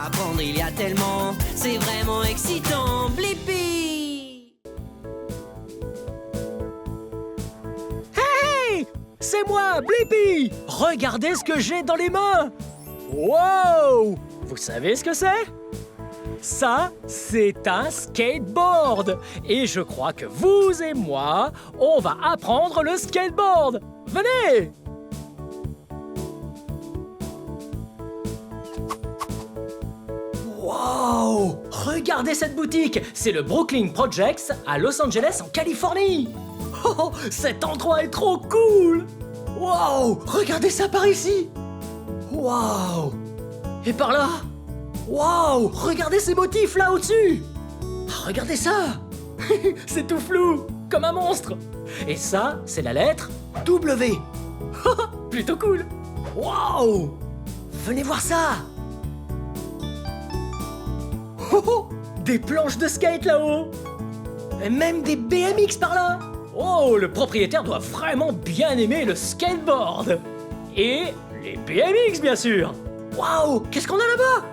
Apprendre, il y a tellement, c'est vraiment excitant. Blippi! Hey! C'est moi, Blippi! Regardez ce que j'ai dans les mains! Wow! Vous savez ce que c'est? Ça, c'est un skateboard! Et je crois que vous et moi, on va apprendre le skateboard! Venez! Wow! Regardez cette boutique! C'est le Brooklyn Projects à Los Angeles en Californie! Oh, cet endroit est trop cool! Wow! Regardez ça par ici! Wow! Et par là? Wow! Regardez ces motifs là au-dessus! Regardez ça! C'est tout flou, comme un monstre! Et ça, c'est la lettre W! Plutôt cool! Wow! Venez voir ça! Oh, des planches de skate là-haut! Et même des BMX par là! Oh, le propriétaire doit vraiment bien aimer le skateboard! Et les BMX, bien sûr! Waouh! Qu'est-ce qu'on a là-bas?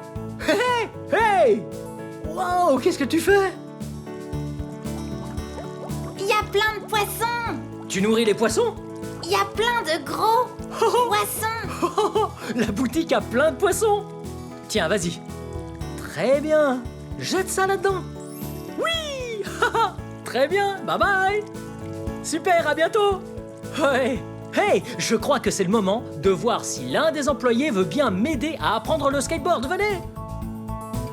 Hey! Hey! Waouh! Qu'est-ce que tu fais? Il y a plein de poissons! Tu nourris les poissons? Il y a plein de gros poissons! La boutique a plein de poissons! Tiens, vas-y. Très bien. Jette ça là-dedans. Oui! Très bien. Bye bye. Super, à bientôt. Ouais. Hey, je crois que c'est le moment de voir si l'un des employés veut bien m'aider à apprendre le skateboard. Venez.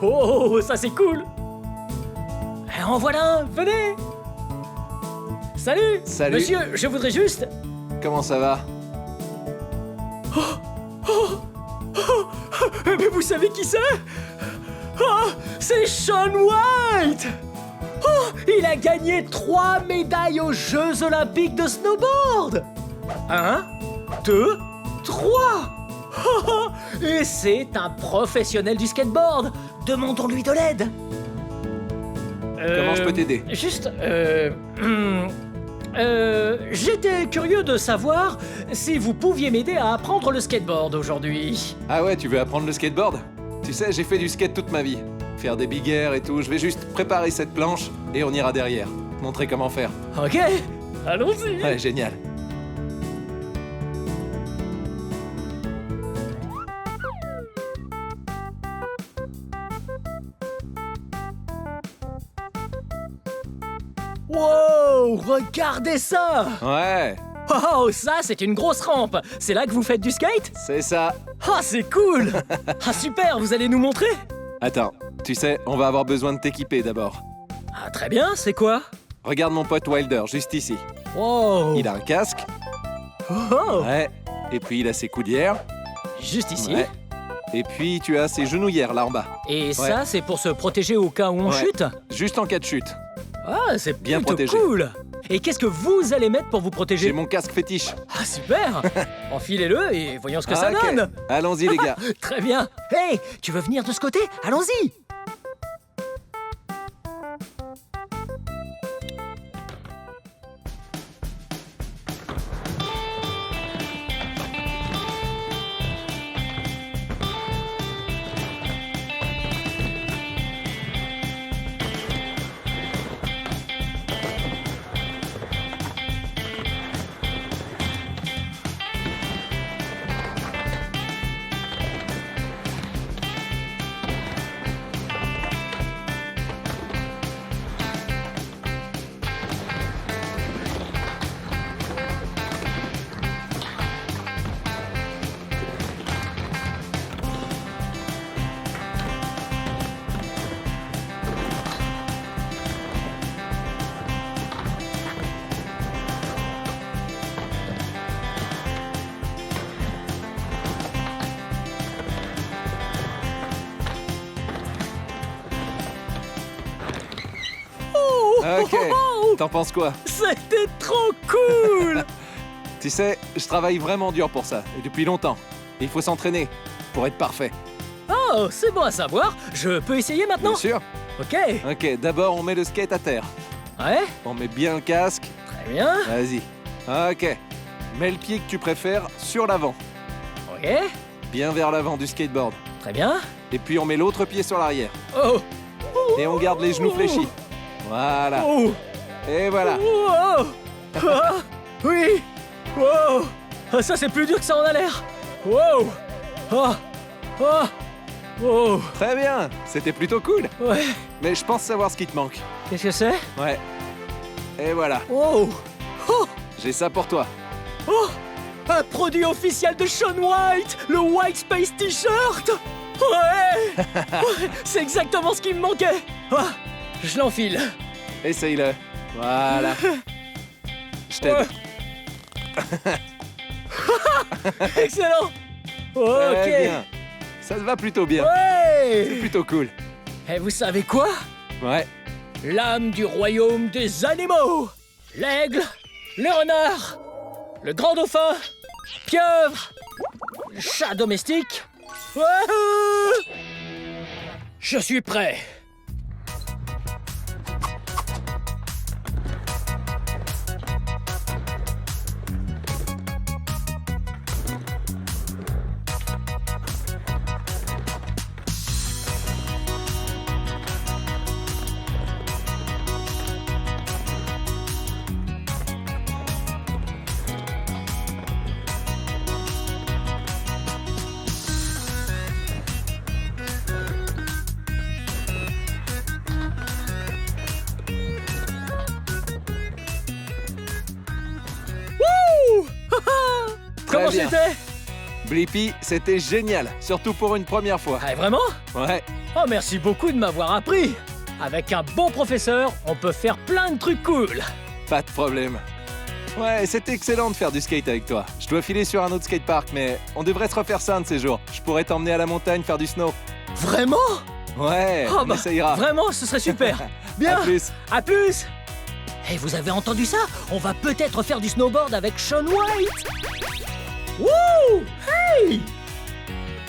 Oh, ça c'est cool. En voilà un. Venez. Salut. Salut. Monsieur, je voudrais juste... Comment ça va? Mais vous savez qui c'est? Oh, c'est Shaun White! Oh, il a gagné 3 médailles aux Jeux Olympiques de snowboard! 1, 2, 3! Et c'est un professionnel du skateboard! Demandons-lui de l'aide! Comment je peux t'aider? Juste, j'étais curieux de savoir si vous pouviez m'aider à apprendre le skateboard aujourd'hui. Ah ouais, tu veux apprendre le skateboard? Tu sais, j'ai fait du skate toute ma vie. Faire des big air et tout, je vais juste préparer cette planche et on ira derrière. Montrer comment faire. Ok, allons-y! Ouais, génial. Wow, regardez ça! Ouais, Oh, ça, c'est une grosse rampe! C'est là que vous faites du skate? c'est ça. Ah, c'est cool! Ah, super, vous allez nous montrer? Attends, tu sais, on va avoir besoin de t'équiper d'abord. Ah, très bien, c'est quoi? Regarde mon pote Wilder, juste ici. Wow! Il a un casque, Oh, ouais, et puis il a ses coudières, juste ici. ouais. Et puis tu as ses genouillères là en bas. Et ça, c'est pour se protéger au cas où on Ouais. chute? Juste en cas de chute. Ah, c'est Bien plutôt protégé. cool! Et qu'est-ce que vous allez mettre pour vous protéger? J'ai mon casque fétiche. Ah, super! Enfilez-le et voyons ce que ça Ok. donne! Allons-y les gars. Très bien! Hey, tu veux venir de ce côté? Allons-y! Ok, t'en penses quoi? C'était trop cool! Tu sais, je travaille vraiment dur pour ça, et depuis longtemps. Il faut s'entraîner pour être parfait. Oh, c'est bon à savoir. Je peux essayer maintenant? Bien sûr. Ok. Ok, d'abord on met le skate à terre. Ouais, On met bien le casque. très bien. Vas-y. Ok. Mets le pied que tu préfères sur l'avant. Ok, Bien vers l'avant du skateboard. très bien. et puis on met l'autre pied sur l'arrière. Oh! Et on garde les genoux fléchis. Voilà. Oh! Et voilà. Oh! Ah! Oui! Wow! Ah, ça, c'est plus dur que ça en a l'air! Wow! Ah! Ah! Oh! Très bien, c'était plutôt cool. Ouais! Mais je pense savoir ce qui te manque. Qu'est-ce que c'est? Ouais. Et voilà, Oh! Oh! j'ai ça pour toi. Oh! Un produit officiel de Shaun White! Le White Space T-shirt! Ouais! Ouais, c'est exactement ce qui me manquait! Ah, je l'enfile! Essaye-le. Voilà. Je t'aide. Ouais. Excellent! Ok! Très bien. Ça te va plutôt bien. C'est Ouais! plutôt cool. Et vous savez quoi? Ouais. L'âme du royaume des animaux! L'aigle, le renard, le grand dauphin, pieuvre, le chat domestique. Wouhou! Je suis prêt! Wouh! Comment bien. c'était? Blippi, c'était génial, surtout pour une première fois. Ah, vraiment? Ouais. Oh, merci beaucoup de m'avoir appris! Avec un bon professeur, on peut faire plein de trucs cool! Pas de problème. Ouais, c'était excellent de faire du skate avec toi. Je dois filer sur un autre skatepark, mais on devrait se refaire ça un de ces jours. Je pourrais t'emmener à la montagne faire du snow. Vraiment? Ouais, Oh, mais ça ira. Vraiment, ce serait super! Bien! À plus. À plus! Et vous avez entendu ça? On va peut-être faire du snowboard avec Shaun White! Wouh! Hey!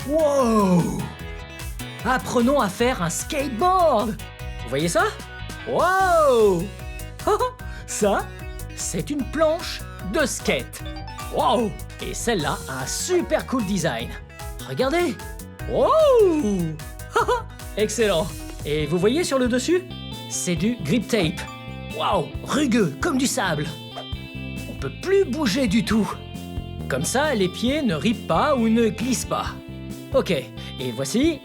Wow! Apprenons à faire un skateboard! Vous voyez ça? Wow! Ça, c'est une planche de skate. Wow! Et celle-là a un super cool design. Regardez! Wow! Excellent! Et vous voyez sur le dessus? C'est du grip tape. Waouh, rugueux, comme du sable. On peut plus bouger du tout. Comme ça, les pieds ne ripent pas ou ne glissent pas. Ok, et voici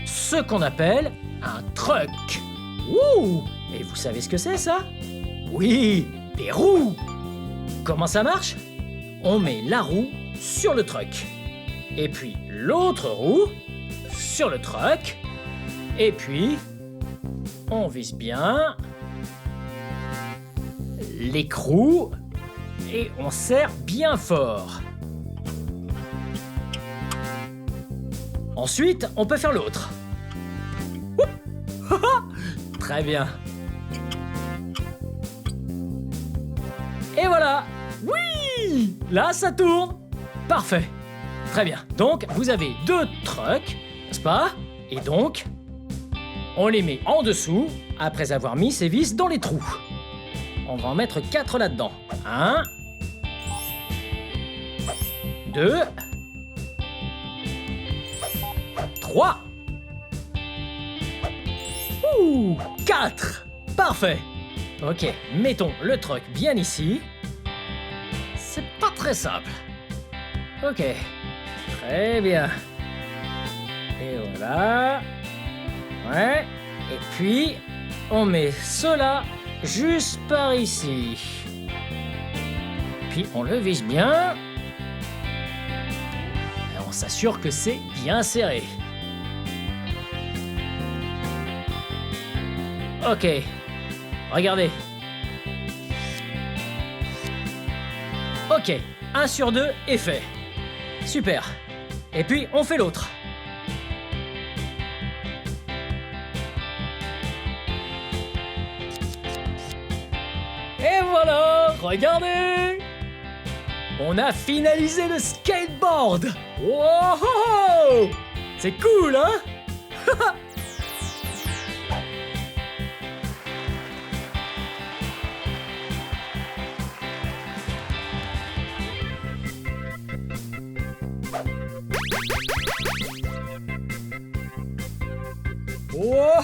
ce qu'on appelle un truck. Wouh! Et vous savez ce que c'est, ça? Oui, des roues. Comment ça marche? On met la roue sur le truck. Et puis l'autre roue sur le truck. Et puis, on vise bien l'écrou et on serre bien fort. Ensuite, on peut faire l'autre. Très bien. Et voilà. Oui! Là, ça tourne. Parfait. Très bien. Donc, vous avez 2 trucks, n'est-ce pas? Et donc, on les met en dessous après avoir mis ces vis dans les trous. On va en mettre 4 là-dedans. 1, 2, 3. Ouh, 4. Parfait. Ok, mettons le truck bien ici. C'est pas très simple. Ok, très bien. Et voilà. Ouais. Et puis, on met cela juste par ici. Puis on le vise bien. Et on s'assure que c'est bien serré. Ok. Regardez. Ok. 1 sur 2 est fait. Super. Et puis on fait l'autre. Et voilà, regardez! On a finalisé le skateboard! Wow! C'est cool, hein? Wow!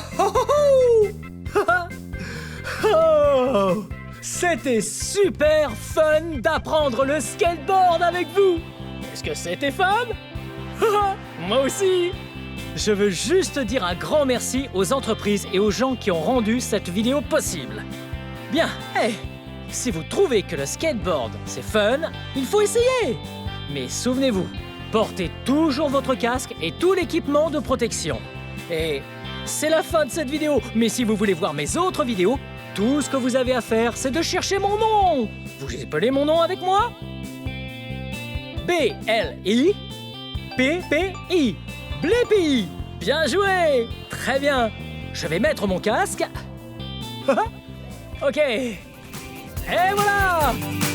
Oh! C'était super fun d'apprendre le skateboard avec vous. Est-ce que c'était fun? Moi aussi. Je veux juste dire un grand merci aux entreprises et aux gens qui ont rendu cette vidéo possible. Bien, si vous trouvez que le skateboard c'est fun, il faut essayer. Mais souvenez-vous, portez toujours votre casque et tout l'équipement de protection. Et c'est la fin de cette vidéo, mais si vous voulez voir mes autres vidéos, tout ce que vous avez à faire, c'est de chercher mon nom. Vous appelez mon nom avec moi? B-L-I-P-P-I. Blippi. Bien joué. Très bien. Je vais mettre mon casque. Ok. Et voilà.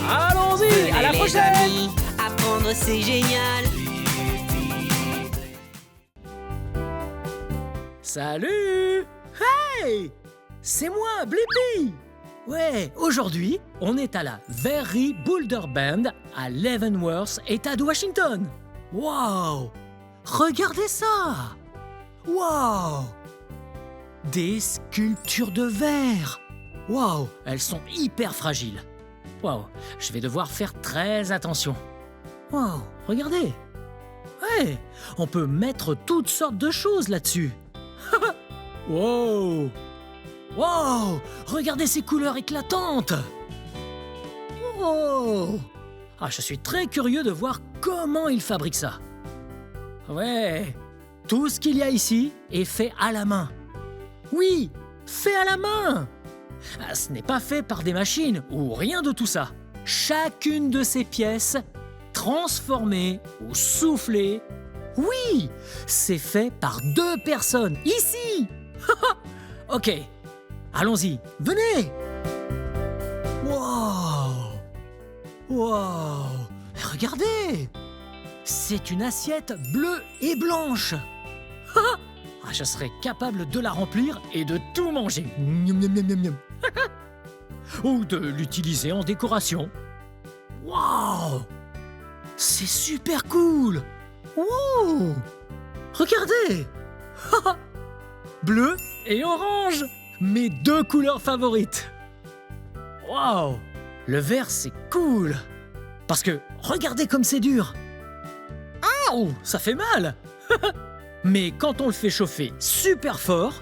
Allons-y. À la les prochaine. amis, apprendre c'est génial. Salut! Hey! C'est moi, Blippi! Ouais, aujourd'hui, on est à la Very Boulder Bend à Leavenworth, État de Washington. Wow! Regardez ça! Wow! Des sculptures de verre! Wow! Elles sont hyper fragiles. Wow! Je vais devoir faire très attention. Wow! Regardez! Ouais! On peut mettre toutes sortes de choses là-dessus. Wow! Wow! Regardez ces couleurs éclatantes! Oh! Ah, je suis très curieux de voir comment ils fabriquent ça. Ouais! Tout ce qu'il y a ici est fait à la main. Oui! Fait à la main! Ah, ce n'est pas fait par des machines ou rien de tout ça. Chacune de ces pièces, transformée ou soufflée, oui! C'est fait par 2 personnes, ici! Ok, allons-y, venez! Wow! Wow! Regardez! C'est une assiette bleue et blanche! Ah, je serais capable de la remplir et de tout manger. Miam, miam, miam, miam, miam. Ou de l'utiliser en décoration. Wow! C'est super cool! Wow! Regardez! Bleu et orange! Mes 2 couleurs favorites! Wow! Le vert, c'est cool! Parce que regardez comme c'est dur! Ouh! Ça fait mal! Mais quand on le fait chauffer super fort,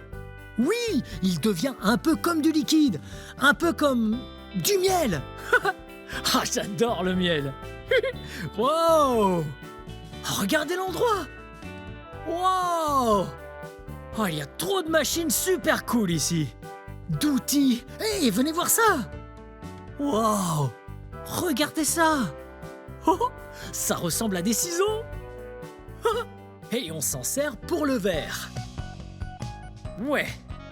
oui! Il devient un peu comme du liquide! Un peu comme du miel! Ah, j'adore le miel! Wow! Regardez l'endroit! Wow! Oh, il y a trop de machines super cool ici! D'outils! Hey, venez voir ça! Wow! Regardez ça! Oh, ça ressemble à des ciseaux! Et on s'en sert pour le verre. Ouais,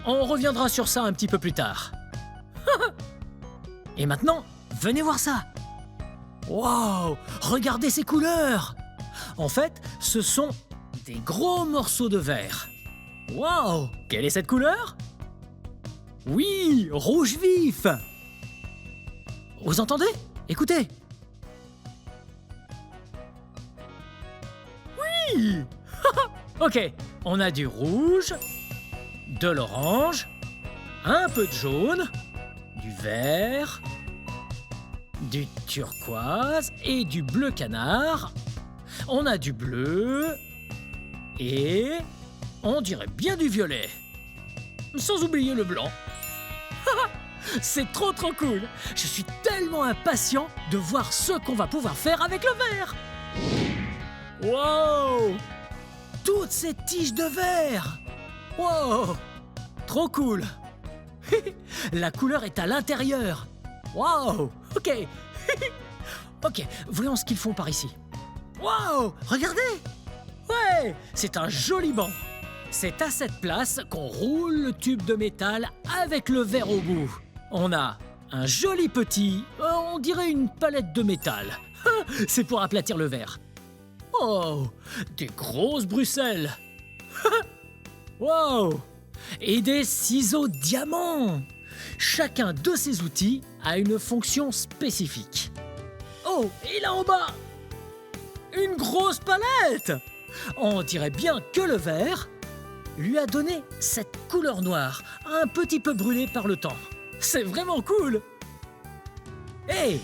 on reviendra sur ça un petit peu plus tard. Et maintenant, venez voir ça! Wow! Regardez ces couleurs! En fait, ce sont des gros morceaux de verre. Wow! Quelle est cette couleur? Oui, rouge vif! Vous entendez? Écoutez! Oui! Ok, on a du rouge, de l'orange, un peu de jaune, du vert, du turquoise et du bleu canard. On a du bleu et on dirait bien du violet. Sans oublier le blanc. C'est trop cool. Je suis tellement impatient de voir ce qu'on va pouvoir faire avec le verre. Wow! Toutes ces tiges de verre. Wow! Trop cool. La couleur est à l'intérieur. Wow! Ok. Ok, voyons ce qu'ils font par ici. Wow! Regardez! Ouais! C'est un joli banc. C'est à cette place qu'on roule le tube de métal avec le verre au bout. On a un joli petit, on dirait une palette de métal. C'est pour aplatir le verre. Oh! Des grosses Bruxelles. Wow! Et des ciseaux diamants. Chacun de ces outils a une fonction spécifique. Oh! Et là en bas, une grosse palette. On dirait bien que le verre lui a donné cette couleur noire, un petit peu brûlée par le temps. C'est vraiment cool. Hey,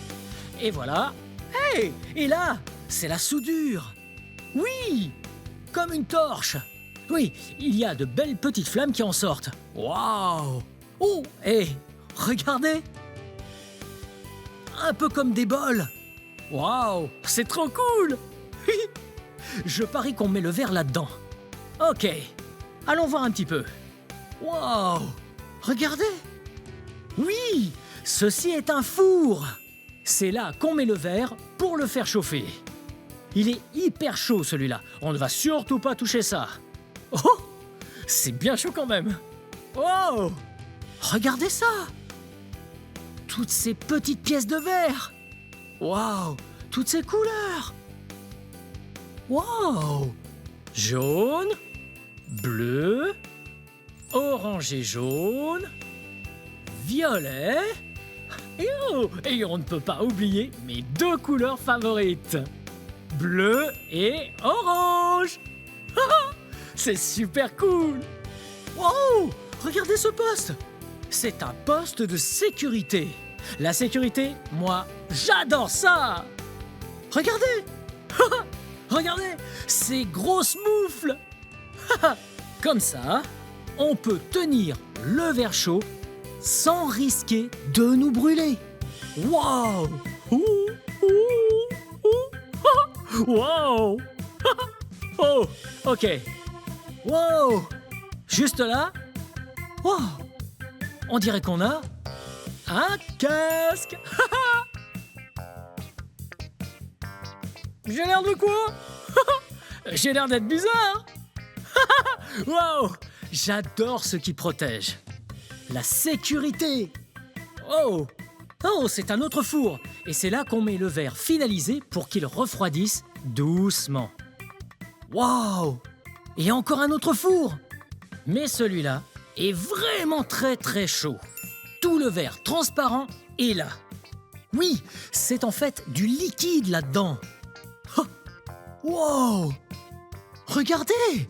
et voilà. Hey, et là, c'est la soudure. Oui, comme une torche. Oui, il y a de belles petites flammes qui en sortent. Waouh. Oh, et regardez. Un peu comme des bols. Waouh, c'est trop cool. Je parie qu'on met le verre là-dedans. Ok, allons voir un petit peu. Waouh, regardez. Oui, ceci est un four. C'est là qu'on met le verre pour le faire chauffer. Il est hyper chaud celui-là. On ne va surtout pas toucher ça. Oh, c'est bien chaud quand même. Oh, regardez ça. Toutes ces petites pièces de verre. Waouh, toutes ces couleurs. Waouh, jaune, bleu, orange et jaune, violet. Et on ne peut pas oublier mes deux couleurs favorites, bleu et orange. C'est super cool. Wow, regardez ce poste. C'est un poste de sécurité. La sécurité, moi, j'adore ça. Regardez. Regardez, ces grosses moufles. Comme ça, on peut tenir le verre chaud sans risquer de nous brûler. Waouh! Wow! Oh, ok. Wow! Juste là. Wow! On dirait qu'on a un casque. J'ai l'air de quoi? J'ai l'air d'être bizarre. Wow! J'adore ce qui protège. La sécurité. Oh! Oh, c'est un autre four. Et c'est là qu'on met le verre finalisé pour qu'il refroidisse doucement. Wow! Et encore un autre four. Mais celui-là est vraiment très très chaud. Tout le verre transparent est là. Oui, c'est en fait du liquide là-dedans. Oh! Wow! Regardez!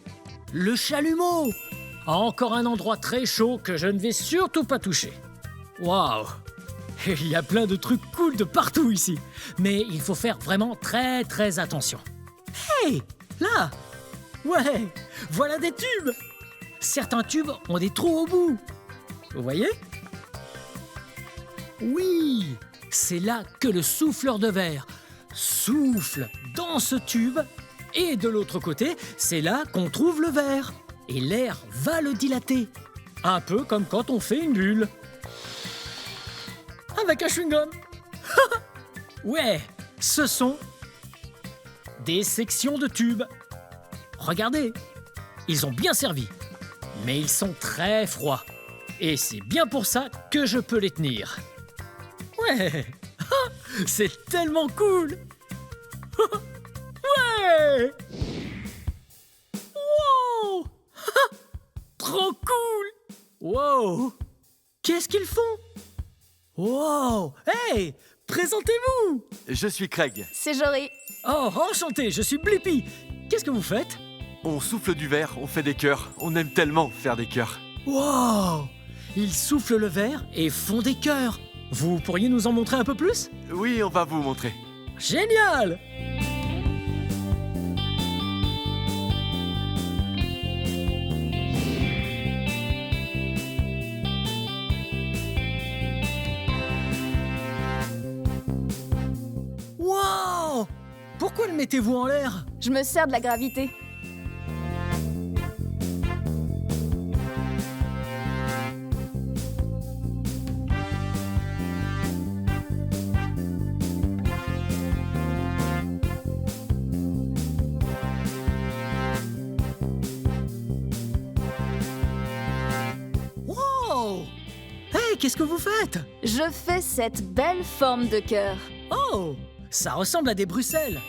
Le chalumeau! Encore un endroit très chaud que je ne vais surtout pas toucher. Waouh! Il y a plein de trucs cool de partout ici. Mais il faut faire vraiment très très attention. Hey! Là! Ouais! Voilà des tubes! Certains tubes ont des trous au bout. Vous voyez? Oui! C'est là que le souffleur de verre souffle dans ce tube. Et de l'autre côté, c'est là qu'on trouve le verre. Et l'air va le dilater. Un peu comme quand on fait une bulle. Avec un chewing-gum. Ouais, ce sont des sections de tubes. Regardez, ils ont bien servi. Mais ils sont très froids. Et c'est bien pour ça que je peux les tenir. Ouais, c'est tellement cool. Ouais. Wow. Trop cool. Wow. Qu'est-ce qu'ils font? Wow. Hey, présentez-vous. Je suis Craig. C'est Jory. Oh, enchanté, je suis Blippi. Qu'est-ce que vous faites? On souffle du verre, on fait des chœurs. On aime tellement faire des chœurs. Wow. Ils soufflent le verre et font des chœurs. Vous pourriez nous en montrer un peu plus? Oui, on va vous montrer. Génial! Wow! Pourquoi le mettez-vous en l'air? Je me sers de la gravité. Wow! Hey, qu'est-ce que vous faites? Je fais cette belle forme de cœur. Oh! Ça ressemble à des Bruxelles.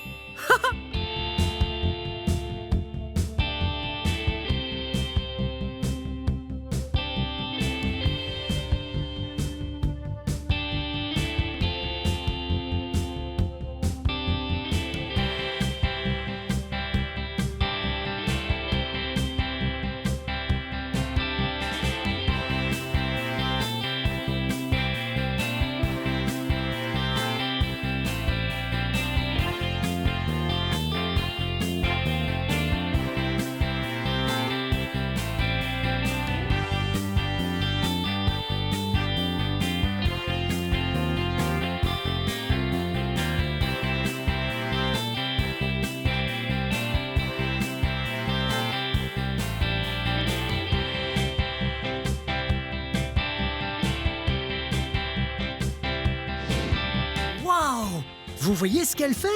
Vous voyez ce qu'elle fait?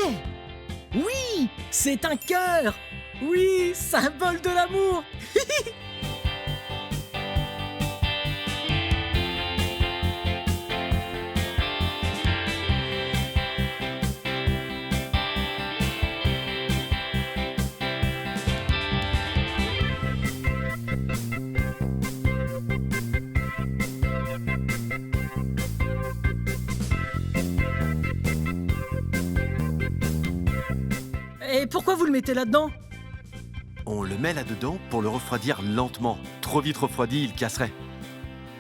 Oui, c'est un cœur. Oui, symbole de l'amour. Et pourquoi vous le mettez là-dedans? On le met là-dedans pour le refroidir lentement. Trop vite refroidi, il casserait.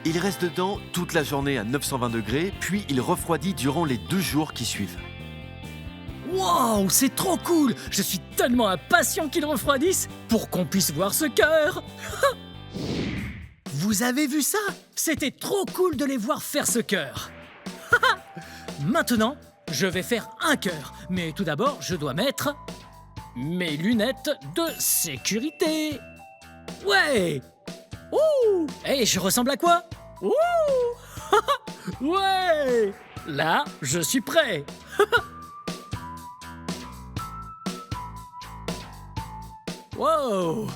Il reste dedans toute la journée à 920 degrés, puis il refroidit durant les 2 jours qui suivent. Wow, c'est trop cool. Je suis tellement impatient qu'il refroidisse pour qu'on puisse voir ce cœur. Vous avez vu ça? C'était trop cool de les voir faire ce cœur. Maintenant, je vais faire un cœur. Mais tout d'abord, je dois mettre mes lunettes de sécurité. Ouais. Ouh. Et je ressemble à quoi? Ouh. Ouais. Là, je suis prêt. Wow.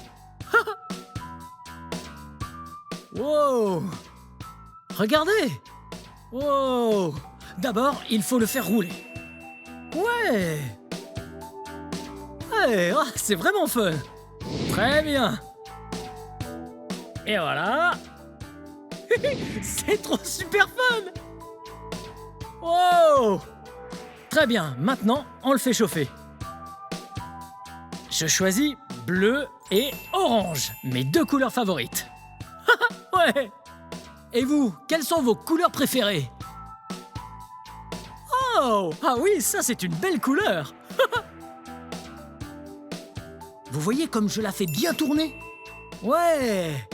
Wow. Regardez. Wow. D'abord, il faut le faire rouler. Ouais. Ouais, oh, c'est vraiment fun. Très bien. Et voilà. C'est trop super fun. Wow. Très bien, maintenant, on le fait chauffer. Je choisis bleu et orange, mes 2 couleurs favorites. Ouais. Et vous, quelles sont vos couleurs préférées? Oh, ah oui, ça c'est une belle couleur. Vous voyez comme je la fais bien tourner? Ouais.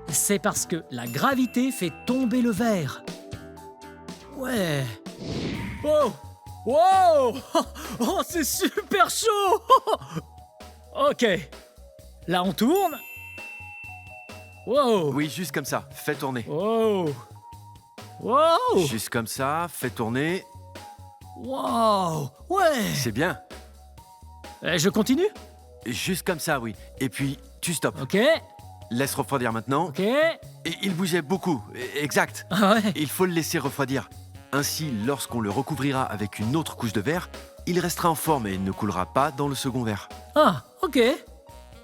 C'est parce que la gravité fait tomber le verre. Ouais. Oh. Wow. Oh, c'est super chaud. Ok. Là, on tourne. Wow. Oui, juste comme ça, fais tourner. Wow. Wow. Juste comme ça, fais tourner. Wow. Ouais. C'est bien. Je continue? Juste comme ça, oui. Et puis, tu stoppes. Ok. Laisse refroidir maintenant. Ok. Et il bougeait beaucoup. Exact. Ah ouais. Il faut le laisser refroidir. Ainsi, lorsqu'on le recouvrira avec une autre couche de verre, il restera en forme et ne coulera pas dans le second verre. Ah, ok.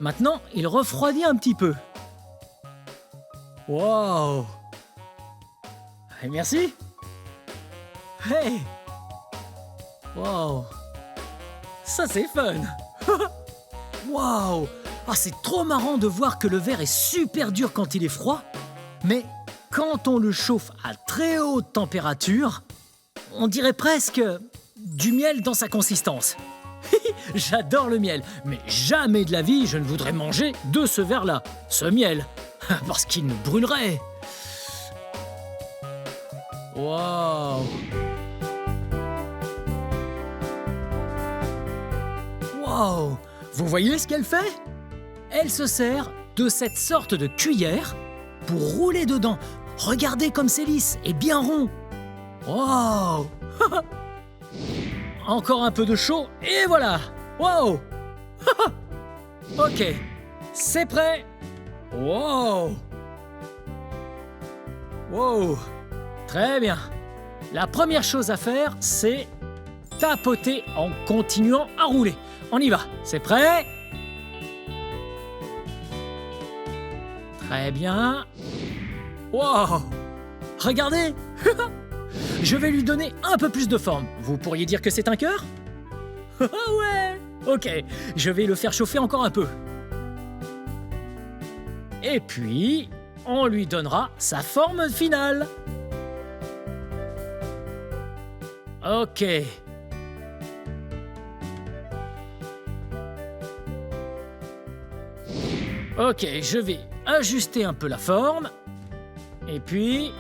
Maintenant, il refroidit un petit peu. Wow. Et merci. Hey. Wow. Ça, c'est fun. Wow. Ah, c'est trop marrant de voir que le verre est super dur quand il est froid. Mais quand on le chauffe à très haute température, on dirait presque du miel dans sa consistance. J'adore le miel, mais jamais de la vie je ne voudrais manger de ce verre-là, ce miel, parce qu'il me brûlerait. Wow. Wow. Vous voyez ce qu'elle fait? Elle se sert de cette sorte de cuillère pour rouler dedans. Regardez comme c'est lisse et bien rond. Wow. Encore un peu de chaud et voilà. Wow. Ok, c'est prêt. Wow. Wow. Très bien. La première chose à faire, c'est tapoter en continuant à rouler. On y va. C'est prêt? Très bien. Wow. Regardez. Je vais lui donner un peu plus de forme. Vous pourriez dire que c'est un cœur? Ouais. Ok, je vais le faire chauffer encore un peu. Et puis, on lui donnera sa forme finale. Ok. Ok, je vais ajuster un peu la forme. Et puis,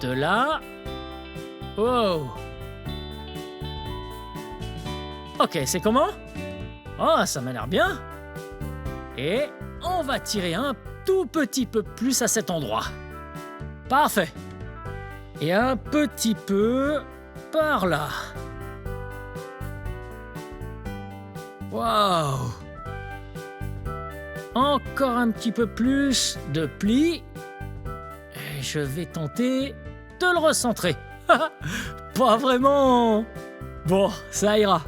de là... Oh. Ok, c'est comment? Oh, ça m'a l'air bien. Et on va tirer un tout petit peu plus à cet endroit. Parfait. Et un petit peu par là. Waouh! Encore un petit peu plus de plis. Et je vais tenter de le recentrer. Pas vraiment. Bon, ça ira.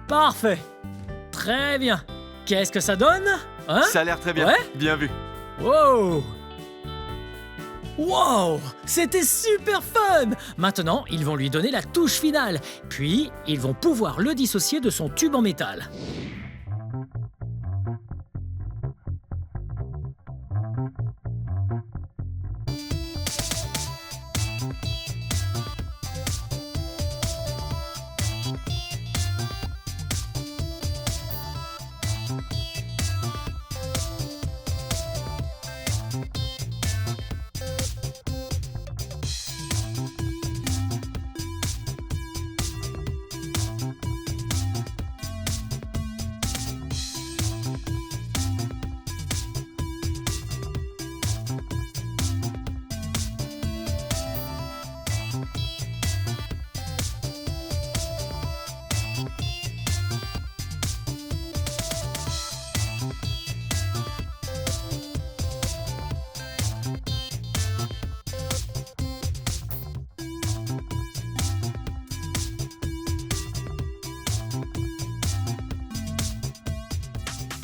Parfait. Très bien. Qu'est-ce que ça donne? Hein? Ça a l'air très bien. Ouais? Bien vu. Wow! Wow! C'était super fun! Maintenant, ils vont lui donner la touche finale. Puis, ils vont pouvoir le dissocier de son tube en métal.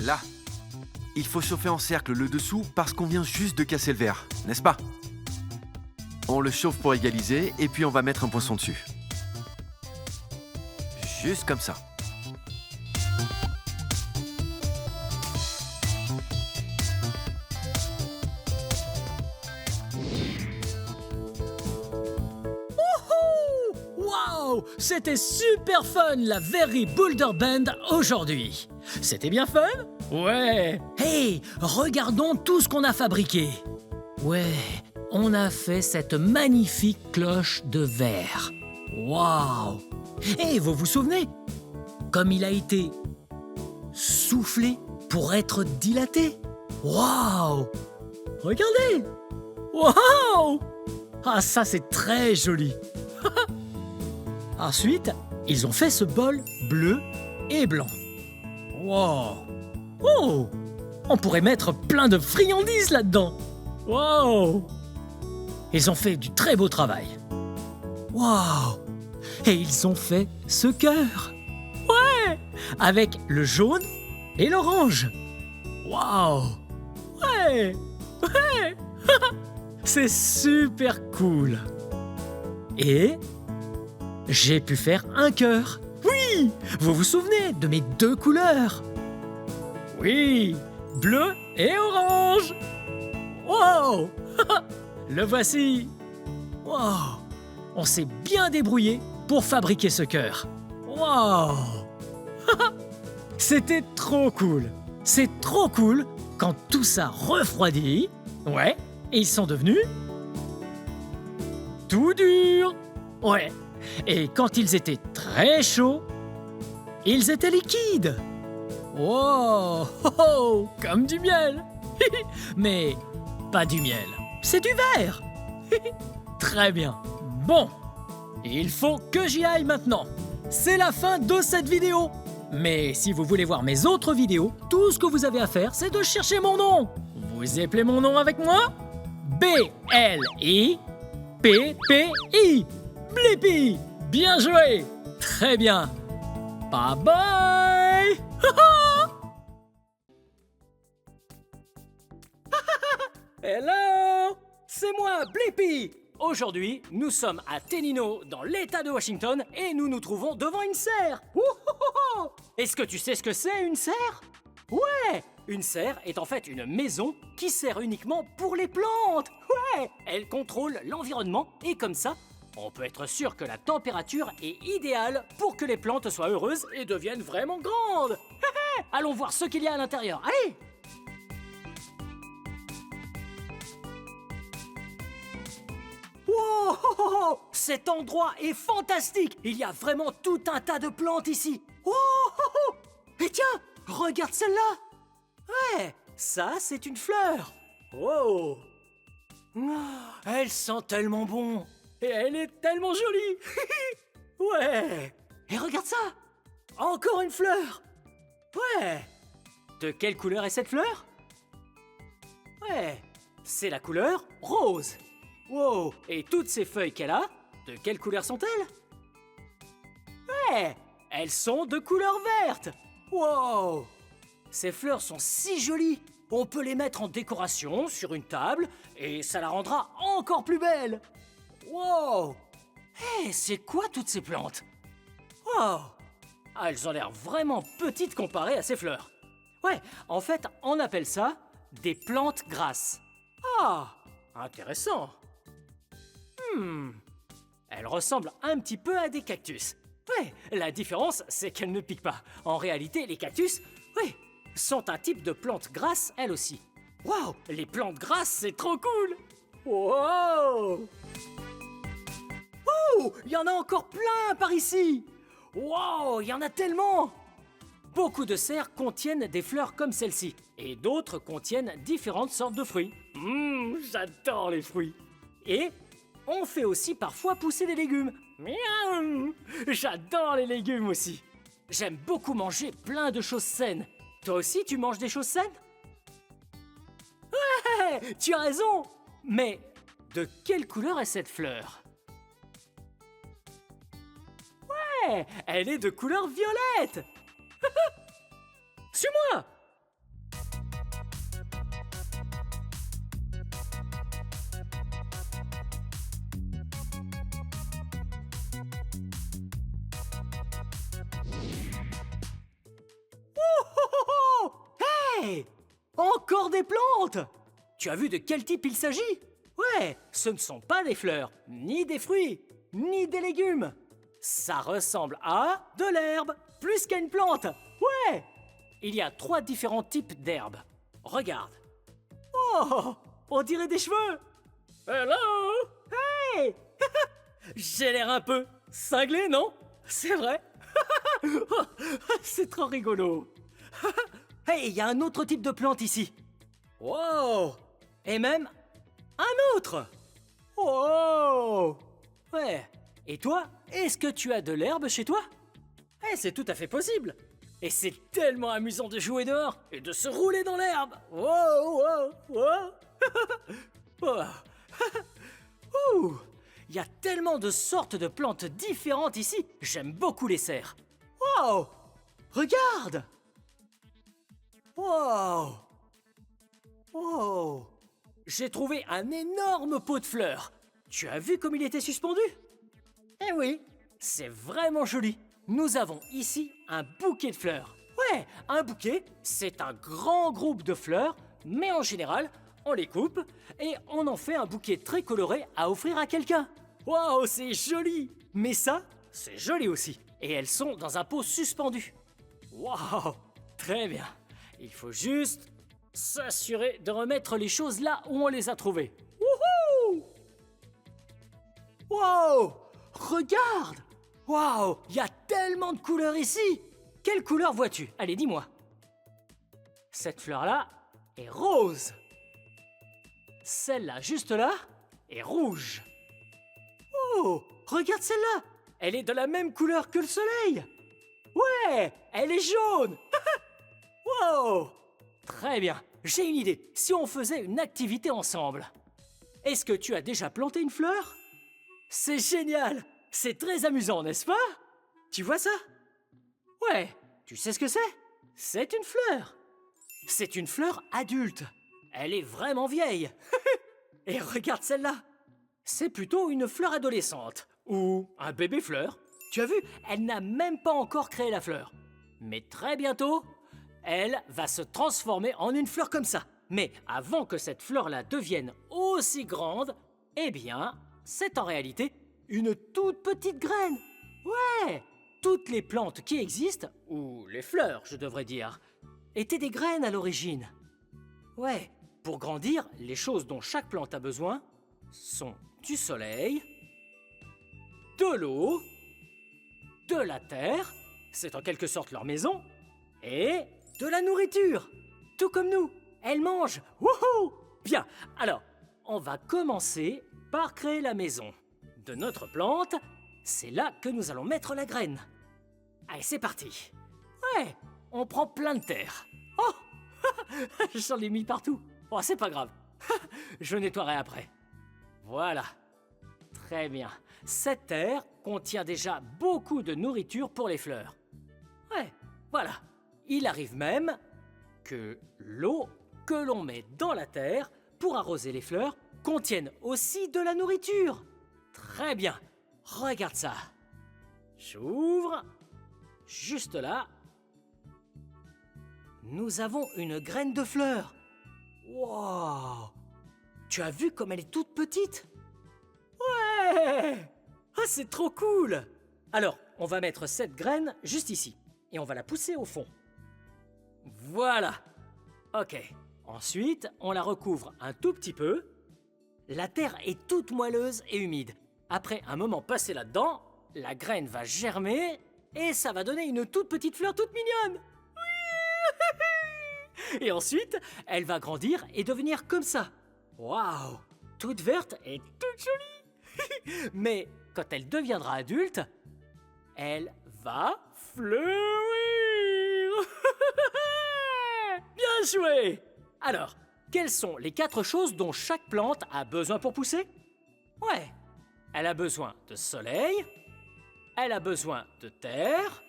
Là, il faut chauffer en cercle le dessous parce qu'on vient juste de casser le verre, n'est-ce pas? On le chauffe pour égaliser et puis on va mettre un poinçon dessus. Juste comme ça. Wow! C'était super fun la Very Boulder Band aujourd'hui. C'était bien fun? Ouais! Hey, regardons tout ce qu'on a fabriqué. Ouais, on a fait cette magnifique cloche de verre. Waouh! Et vous vous souvenez? Comme il a été soufflé pour être dilaté. Waouh! Regardez! Waouh! Ah, ça c'est très joli. Ensuite, ils ont fait ce bol bleu et blanc. Wow! Oh! On pourrait mettre plein de friandises là-dedans. Wow! Ils ont fait du très beau travail. Wow! Et ils ont fait ce cœur. Ouais! Avec le jaune et l'orange. Wow! Ouais! Ouais! C'est super cool. Et j'ai pu faire un cœur. Oui! Vous vous souvenez de mes deux couleurs? Oui! Bleu et orange! Wow! Le voici! Wow! On s'est bien débrouillé pour fabriquer ce cœur. Wow! C'était trop cool! C'est trop cool quand tout ça refroidit. Ouais, et ils sont devenus tout durs. Ouais. Et quand ils étaient très chauds, ils étaient liquides. Wow! Oh, oh, comme du miel. Mais pas du miel, c'est du verre. Très bien. Bon, il faut que j'y aille maintenant. C'est la fin de cette vidéo. Mais si vous voulez voir mes autres vidéos, tout ce que vous avez à faire, c'est de chercher mon nom. Vous appelez mon nom avec moi? B-L-I-P-P-I. Blippi! Bien joué! Très bien! Bye bye! Hello! C'est moi, Blippi! Aujourd'hui, nous sommes à Tenino, dans l'État de Washington, et nous nous trouvons devant une serre. Ouhouhou! Est-ce que tu sais ce que c'est, une serre? Ouais! Une serre est en fait une maison qui sert uniquement pour les plantes. Ouais! Elle contrôle l'environnement et comme ça, on peut être sûr que la température est idéale pour que les plantes soient heureuses et deviennent vraiment grandes. Allons voir ce qu'il y a à l'intérieur. Allez! Wow! Cet endroit est fantastique. Il y a vraiment tout un tas de plantes ici. Wow! Et tiens, regarde celle-là. Ouais, ça c'est une fleur. Wow! Elle sent tellement bon. Et elle est tellement jolie. Ouais. Et regarde ça. encore une fleur. Ouais. De quelle couleur est cette fleur? Ouais, c'est la couleur rose. Wow, et toutes ces feuilles qu'elle a, de quelle couleur sont-elles? Ouais, elles sont de couleur verte. Wow, ces fleurs sont si jolies. On peut les mettre en décoration sur une table et ça la rendra encore plus belle. Wow. Hé, c'est quoi toutes ces plantes? Wow. Ah, elles ont l'air vraiment petites comparées à ces fleurs. Ouais, en fait, on appelle ça des plantes grasses. Ah, intéressant. Elles ressemblent un petit peu à des cactus. Ouais, la différence, c'est qu'elles ne piquent pas. En réalité, les cactus, oui, sont un type de plante grasse, elles aussi. Waouh, les plantes grasses, c'est trop cool. Wow. Oh, il y en a encore plein par ici. Wow, il y en a tellement. Beaucoup de serres contiennent des fleurs comme celle-ci, et d'autres contiennent différentes sortes de fruits. J'adore les fruits. Et on fait aussi parfois pousser des légumes. Miaou, j'adore les légumes aussi. J'aime beaucoup manger plein de choses saines. Toi aussi, tu manges des choses saines? Ouais, tu as raison. Mais de quelle couleur est cette fleur? Ouais, elle est de couleur violette. Suis-moi. Hey, encore des plantes. Tu as vu de quel type il s'agit? Ouais, ce ne sont pas des fleurs, ni des fruits, ni des légumes. Ça ressemble à de l'herbe, plus qu'à une plante. Ouais. Il y a 3 différents types d'herbes. Regarde. Oh, on dirait des cheveux. Hello. Hey. J'ai l'air un peu cinglé, non? C'est vrai. C'est trop rigolo. Hey, il y a un autre type de plante ici. Wow. Et même un autre. Wow. Ouais. Et toi, est-ce que tu as de l'herbe chez toi? Eh, c'est tout à fait possible. Et c'est tellement amusant de jouer dehors et de se rouler dans l'herbe. Wow, wow, wow. Wow. Ouh. Il y a tellement de sortes de plantes différentes ici. J'aime beaucoup les serres. Wow. Regarde. Wow. Wow. J'ai trouvé un énorme pot de fleurs. Tu as vu comme il était suspendu? Eh oui, c'est vraiment joli. Nous avons ici un bouquet de fleurs. Ouais, un bouquet, c'est un grand groupe de fleurs, mais en général, on les coupe et on en fait un bouquet très coloré à offrir à quelqu'un. Waouh, c'est joli! Mais ça, c'est joli aussi. Et elles sont dans un pot suspendu. Waouh, très bien. Il faut juste s'assurer de remettre les choses là où on les a trouvées. Wouhou! Wow! Regarde! Waouh! Il y a tellement de couleurs ici! Quelle couleur vois-tu? Allez, dis-moi. Cette fleur-là est rose. Celle-là, juste là, est rouge. Oh! Regarde celle-là! Elle est de la même couleur que le soleil! Ouais! Elle est jaune! Wow! Très bien, j'ai une idée. Si on faisait une activité ensemble. Est-ce que tu as déjà planté une fleur? C'est génial! C'est très amusant, n'est-ce pas? Tu vois ça? Ouais, tu sais ce que c'est? C'est une fleur. C'est une fleur adulte. Elle est vraiment vieille. Et regarde celle-là. C'est plutôt une fleur adolescente. Ou un bébé fleur. Tu as vu, elle n'a même pas encore créé la fleur. Mais très bientôt, elle va se transformer en une fleur comme ça. Mais avant que cette fleur-là devienne aussi grande, eh bien, c'est en réalité une toute petite graine. Ouais, toutes les plantes qui existent, ou les fleurs, je devrais dire, étaient des graines à l'origine. Ouais, pour grandir, les choses dont chaque plante a besoin sont du soleil, de l'eau, de la terre, c'est en quelque sorte leur maison, et de la nourriture. Tout comme nous, elles mangent. Wouhou! Bien, alors, on va commencer par créer la maison de notre plante. C'est là que nous allons mettre la graine. Allez, c'est parti. Ouais, on prend plein de terre. Oh, j'en ai mis partout. Oh, c'est pas grave. Je nettoierai après. Voilà. Très bien. Cette terre contient déjà beaucoup de nourriture pour les fleurs. Ouais, voilà. Il arrive même que l'eau que l'on met dans la terre pour arroser les fleurs contienne aussi de la nourriture. Très bien. Regarde ça. J'ouvre. Juste là. Nous avons une graine de fleur. Wow! Tu as vu comme elle est toute petite? Ouais! Ah, c'est trop cool! Alors, on va mettre cette graine juste ici. Et on va la pousser au fond. Voilà! Ok. Ensuite, on la recouvre un tout petit peu. La terre est toute moelleuse et humide. Après un moment passé là-dedans, la graine va germer et ça va donner une toute petite fleur toute mignonne. Oui. Et ensuite, elle va grandir et devenir comme ça. Waouh! Toute verte et toute jolie. Mais quand elle deviendra adulte, elle va fleurir. Bien joué! Alors, quelles sont les 4 choses dont chaque plante a besoin pour pousser? Ouais, elle a besoin de soleil, elle a besoin de terre,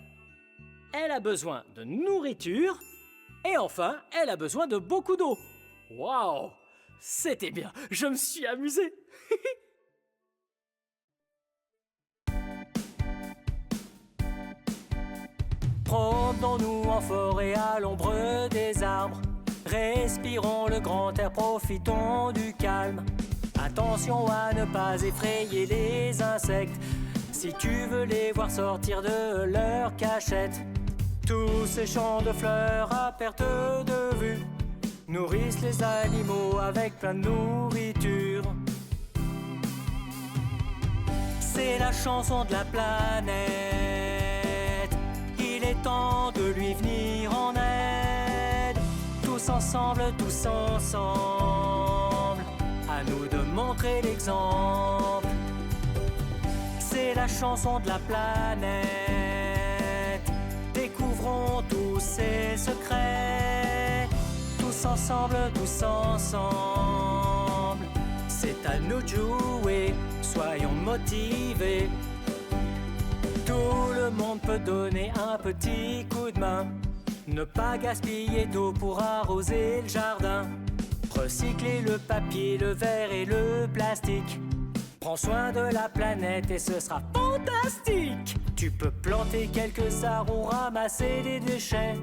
elle a besoin de nourriture, et enfin, elle a besoin de beaucoup d'eau. Waouh! C'était bien, je me suis amusé. Promenons-nous en forêt à l'ombre des arbres. Respirons le grand air, profitons du calme. Attention à ne pas effrayer les insectes. Si tu veux les voir sortir de leur cachette. Tous ces champs de fleurs à perte de vue nourrissent les animaux avec plein de nourriture. C'est la chanson de la planète. Il est temps de lui venir en aide. Tous ensemble, à nous de montrer l'exemple. C'est la chanson de la planète. Découvrons tous ses secrets. Tous ensemble, c'est à nous de jouer, soyons motivés. Tout le monde peut donner un petit coup de main. Ne pas gaspiller d'eau pour arroser le jardin. Recycler le papier, le verre et le plastique. Prends soin de la planète et ce sera fantastique. Tu peux planter quelques arbres ou ramasser des déchets.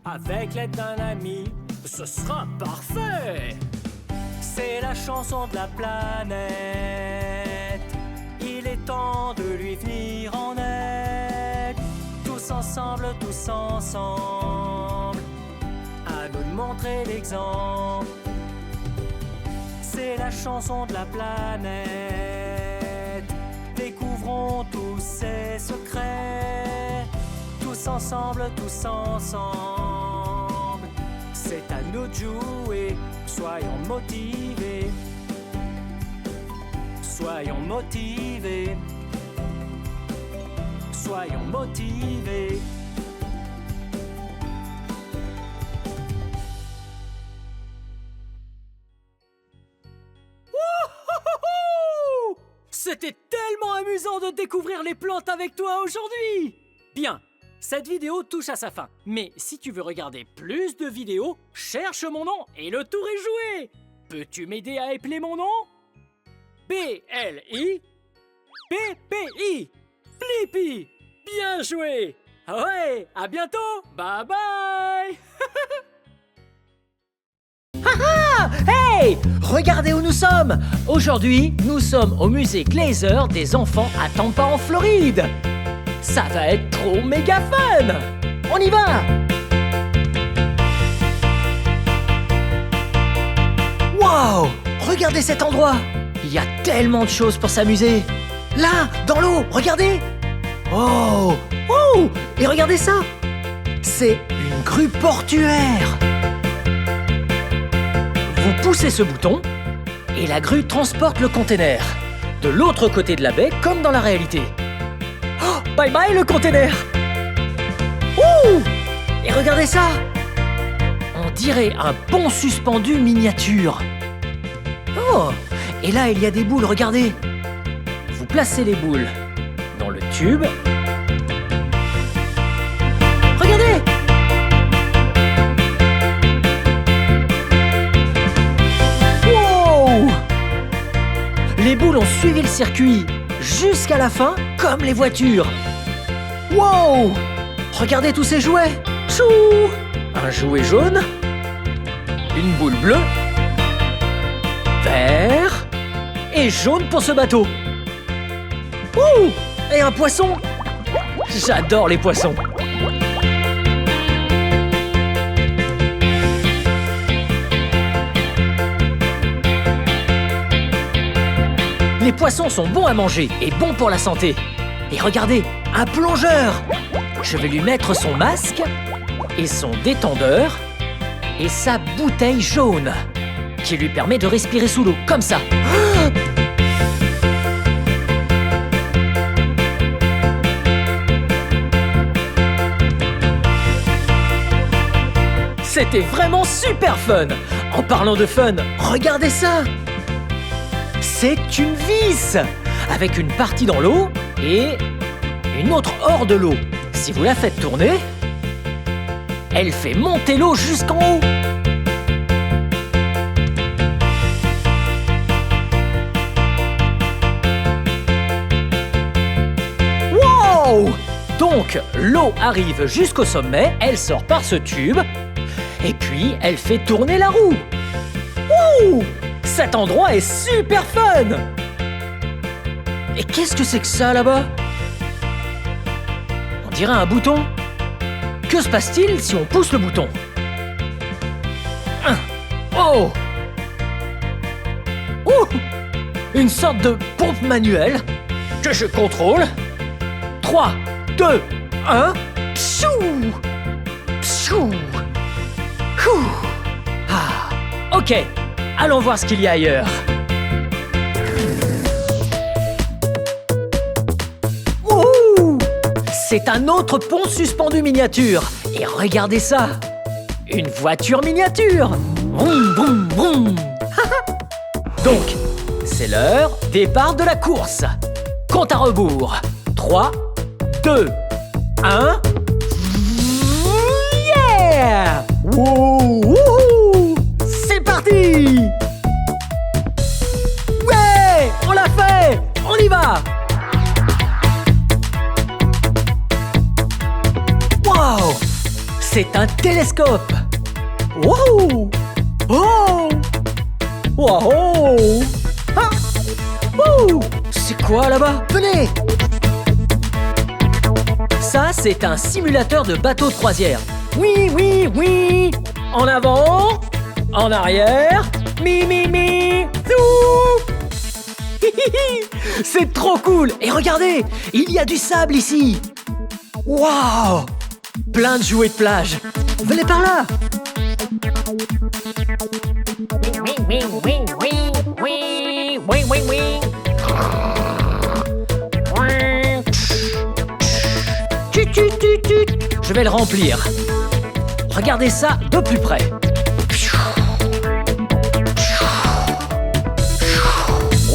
Avec l'aide d'un ami, ce sera parfait. C'est la chanson de la planète. Il est temps de lui venir en aide. Tous ensemble, à nous de montrer l'exemple. C'est la chanson de la planète. Découvrons tous ses secrets. Tous ensemble, c'est à nous de jouer, soyons motivés. Soyons motivés. Soyons motivés. Wouhouhou! C'était tellement amusant de découvrir les plantes avec toi aujourd'hui. Bien. Cette vidéo touche à sa fin, mais si tu veux regarder plus de vidéos, cherche mon nom et le tour est joué. Peux-tu m'aider à épeler mon nom? Blippi. Blippi. Bien joué. Ouais, à bientôt. Bye bye. Haha! Hey! Regardez où nous sommes. Aujourd'hui, nous sommes au musée Glaser des enfants à Tampa en Floride. Ça va être trop méga fun! On y va! Waouh! Regardez cet endroit! Il y a tellement de choses pour s'amuser! Là, dans l'eau, regardez! Oh! Oh! Et regardez ça! C'est une grue portuaire! Vous poussez ce bouton et la grue transporte le container de l'autre côté de la baie comme dans la réalité. Bye bye le container! Et regardez ça! On dirait un pont suspendu miniature. Oh! Et là, il y a des boules, regardez. Vous placez les boules dans le tube. Regardez! Wow! Les boules ont suivi le circuit jusqu'à la fin, comme les voitures. Wow! Regardez tous ces jouets. Chou! Un jouet jaune. Une boule bleue. Vert. Et jaune pour ce bateau. Ouh! Et un poisson. J'adore les poissons. Les poissons sont bons à manger et bons pour la santé. Et regardez, un plongeur! Je vais lui mettre son masque et son détendeur et sa bouteille jaune qui lui permet de respirer sous l'eau, comme ça. C'était vraiment super fun! En parlant de fun, regardez ça! C'est une vis! Avec une partie dans l'eau et une autre hors de l'eau. Si vous la faites tourner, elle fait monter l'eau jusqu'en haut. Wow! Donc, l'eau arrive jusqu'au sommet, elle sort par ce tube, et puis elle fait tourner la roue. Wouh! Cet endroit est super fun! Et qu'est-ce que c'est que ça là-bas? On dirait un bouton. Que se passe-t-il si on pousse le bouton? Oh! Ouh! Une sorte de pompe manuelle que je contrôle. 3, 2, 1. Pshou! Pshou! Ouh. Ah, ok, allons voir ce qu'il y a ailleurs. Ouh! C'est un autre pont suspendu miniature. Et regardez ça! Une voiture miniature! Vroom, vroom, vroom! Donc, c'est l'heure, départ de la course. Compte à rebours. 3, 2, 1. Yeah! Wouhou! C'est parti! Ouais! On l'a fait! On y va! Wow! C'est un télescope! Wow! Oh! Wow! Ah! Ouh! C'est quoi là-bas? Venez! Ça, c'est un simulateur de bateau de croisière. Oui, oui, oui! En avant! En arrière! Mi, mi, mi! Zou! C'est trop cool! Et regardez! Il y a du sable ici! Waouh! Plein de jouets de plage! Venez par là! Oui, oui, oui, oui, oui, oui, oui, oui. Tut, tut, tut, tut. Je vais le remplir. Regardez ça de plus près.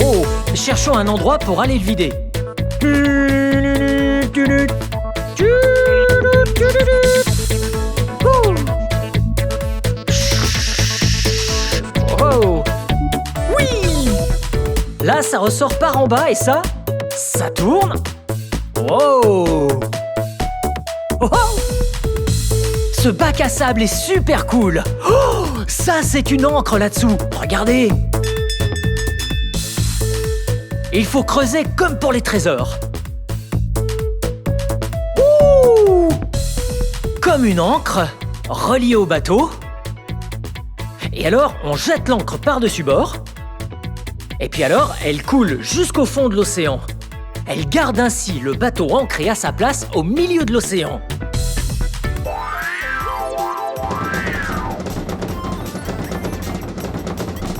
Oh, cherchons un endroit pour aller le vider. Oh. Oui! Là, ça ressort par en bas et ça tourne. Oh! Oh! Ce bac à sable est super cool. Oh! Ça, c'est une encre là-dessous. Regardez. Il faut creuser comme pour les trésors. Ouh! Comme une encre reliée au bateau. Et alors, on jette l'encre par-dessus bord. Et puis alors, elle coule jusqu'au fond de l'océan. Elle garde ainsi le bateau ancré à sa place au milieu de l'océan.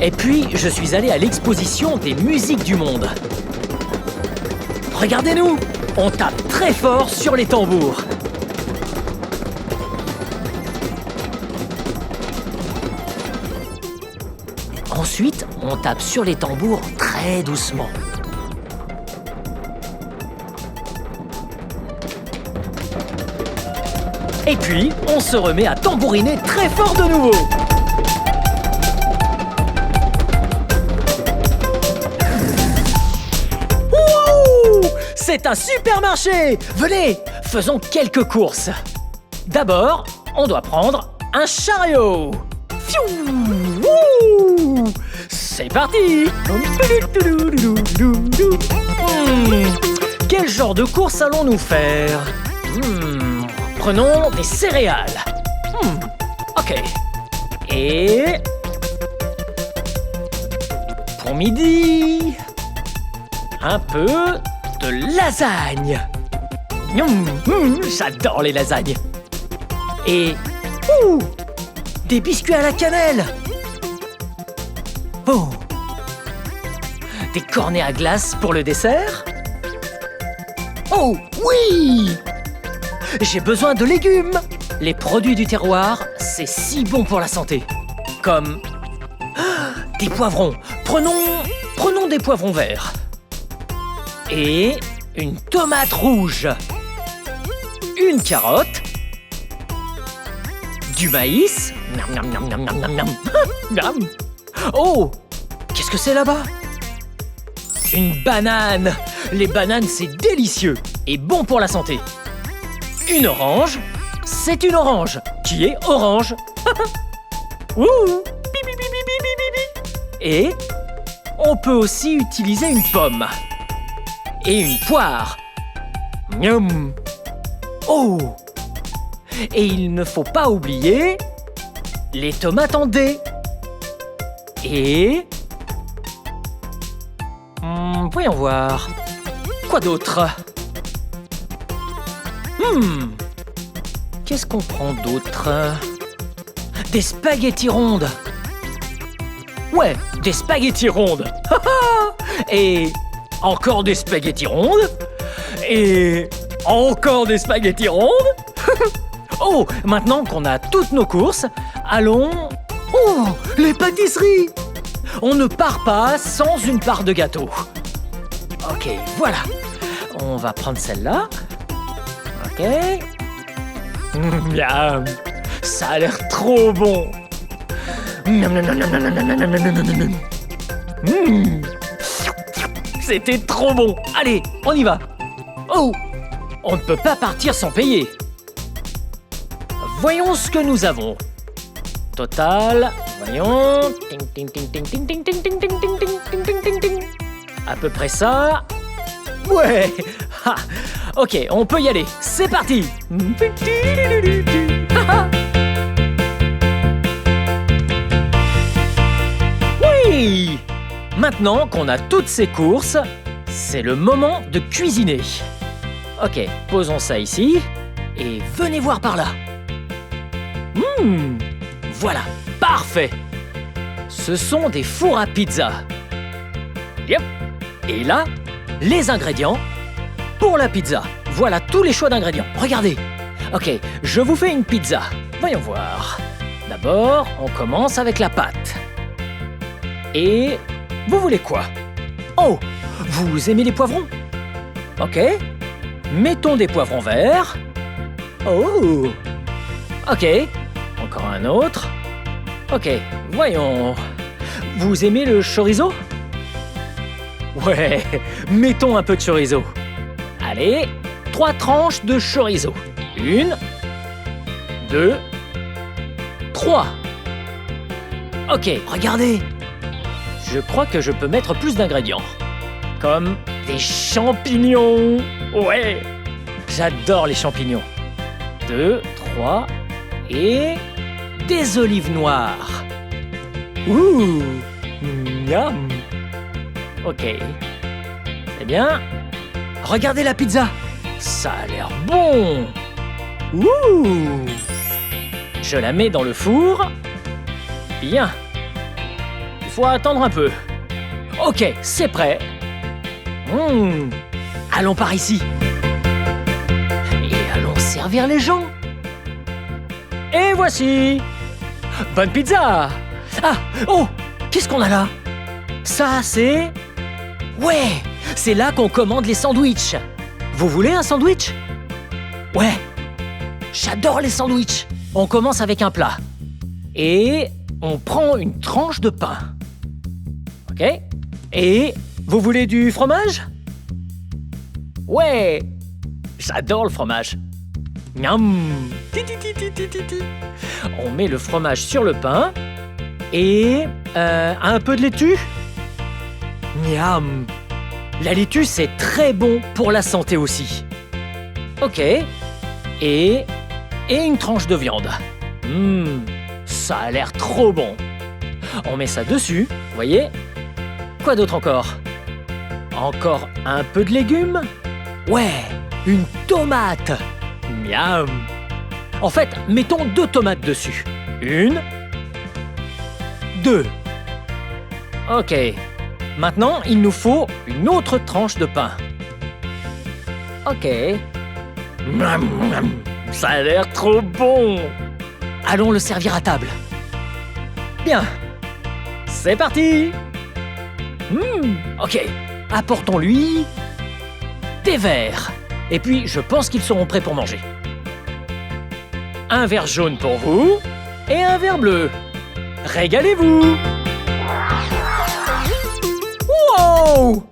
Et puis, je suis allé à l'exposition des musiques du monde. Regardez-nous, on tape très fort sur les tambours. Ensuite, on tape sur les tambours très doucement. Et puis, on se remet à tambouriner très fort de nouveau. Wouh! C'est un supermarché! Venez, faisons quelques courses. D'abord, on doit prendre un chariot. Fiou! Wouh! C'est parti! Quel genre de course allons-nous faire? Prenons des céréales. Ok. Et... pour midi... un peu de lasagne. J'adore les lasagnes. Et... des biscuits à la cannelle. Des cornets à glace pour le dessert. Oh, oui! J'ai besoin de légumes. Les produits du terroir, c'est si bon pour la santé. Comme... des poivrons. Prenons des poivrons verts. Et une tomate rouge. Une carotte. Du maïs. Oh, qu'est-ce que c'est là-bas? Une banane. Les bananes, c'est délicieux et bon pour la santé. Une orange. C'est une orange qui est orange. Et on peut aussi utiliser une pomme. Et une poire. Miam. Oh! Et il ne faut pas oublier les tomates en dés. Et... voyons voir. Quoi d'autre? Qu'est-ce qu'on prend d'autre? Des spaghettis rondes. Ouais, des spaghettis rondes. Et encore des spaghettis rondes. Et encore des spaghettis rondes. Oh, maintenant qu'on a toutes nos courses, allons... Oh, les pâtisseries! On ne part pas sans une part de gâteau. Ok, voilà. On va prendre celle-là. Ok. Miam. Ça a l'air trop bon. C'était trop bon. Allez, on y va. Oh, on ne peut pas partir sans payer. Voyons ce que nous avons. Total, voyons. Ting, ting, ting, ting, ting, ting, ting, ting, ting, ting, ting, ting, ting, ting. À peu près ça. Ouais. Ha. Ok, on peut y aller. C'est parti. Oui. Maintenant qu'on a toutes ces courses, c'est le moment de cuisiner. Ok, posons ça ici. Et venez voir par là. Voilà, parfait. Ce sont des fours à pizza. Yep. Et là, les ingrédients pour la pizza. Voilà tous les choix d'ingrédients. Regardez. Ok, je vous fais une pizza. Voyons voir. D'abord, on commence avec la pâte. Et vous voulez quoi? Oh, vous aimez les poivrons? Ok. Mettons des poivrons verts. Oh. Ok. Encore un autre. Ok, voyons. Vous aimez le chorizo? Ouais, mettons un peu de chorizo. Allez, 3 tranches de chorizo. 1, 2, 3. Ok, regardez. Je crois que je peux mettre plus d'ingrédients. Comme des champignons. Ouais, j'adore les champignons. 2, 3 et des olives noires. Ouh, miam. Ok, c'est bien. Regardez la pizza. Ça a l'air bon. Ouh. Je la mets dans le four. Bien. Il faut attendre un peu. Ok, c'est prêt. Allons par ici. Et allons servir les gens. Et voici. Bonne pizza. Ah, oh, qu'est-ce qu'on a là? Ça, c'est... Ouais, c'est là qu'on commande les sandwichs. Vous voulez un sandwich? Ouais, j'adore les sandwichs. On commence avec un plat. Et on prend une tranche de pain. Ok? Et vous voulez du fromage? Ouais, j'adore le fromage. Miam. Ti, ti, ti, ti, ti, ti, ti. On met le fromage sur le pain. Et un peu de laitue? Miam. La laitue, c'est très bon pour la santé aussi. Ok. Et une tranche de viande. Ça a l'air trop bon. On met ça dessus, voyez? Quoi d'autre encore? Encore un peu de légumes? Ouais, une tomate. Miam. En fait, mettons 2 tomates dessus. 1, 2. Ok. Maintenant, il nous faut une autre tranche de pain. Ok. Ça a l'air trop bon. Allons le servir à table. Bien. C'est parti. Ok. Apportons-lui des verres. Et puis, je pense qu'ils seront prêts pour manger. Un verre jaune pour vous et un verre bleu. Régalez-vous. Wow!